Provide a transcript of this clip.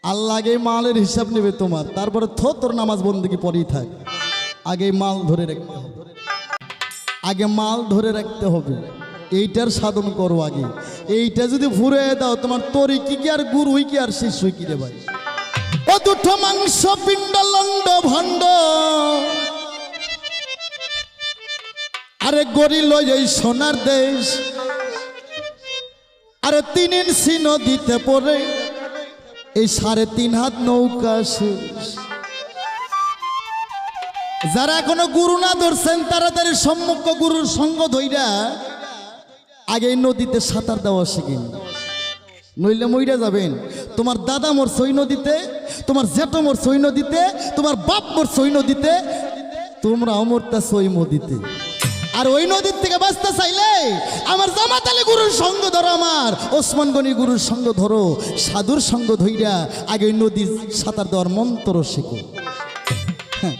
আল্লাহ আগে মালের হিসাব নেবে তোমার, তারপরে তোর নামাজ বন্দেগী পরেই থাক। আগে মাল ধরে রাখতে হবে, আগে মাল ধরে রাখতে হবে, এইটার সাধন করো আগে। এইটা যদি ফুরে দাও তোমার তরি কি আর গুড় হই কি আর শেষ হই কি রে ভাই। ও দুটো মাংস পিণ্ড লন্ড ভণ্ড আরে গরিল এই সোনার দেশ, আরে 3 ইঞ্চি নদীতে পড়ে এই 3.5 হাত নৌকা শেষ। যারা এখনো গুরু না ধরছেন তাড়াতাড়ি সম্মুখ গুরুর সঙ্গ ধইরা আগে নদীতে সাঁতার দেওয়া শিখেন, নইলে মইরা যাবেন। তোমার দাদা মরছে ওই নদীতে, তোমার জেঠো মরছে ওই নদীতে, তোমার বাপ মরছে ওই নদীতে, তোমরা অমরতাছ ওই নদীতে। আর ওই নদীর থেকে বাঁচতে চাইলে আমার জামাত আলী গুরুর সঙ্গ ধরো, আমার ওসমান গনি গুরুর সঙ্গ ধরো, সাধুর সঙ্গ ধইরা আগে ওই নদীর সাঁতার দেওয়ার মন্ত্র শেখো। হ্যাঁ,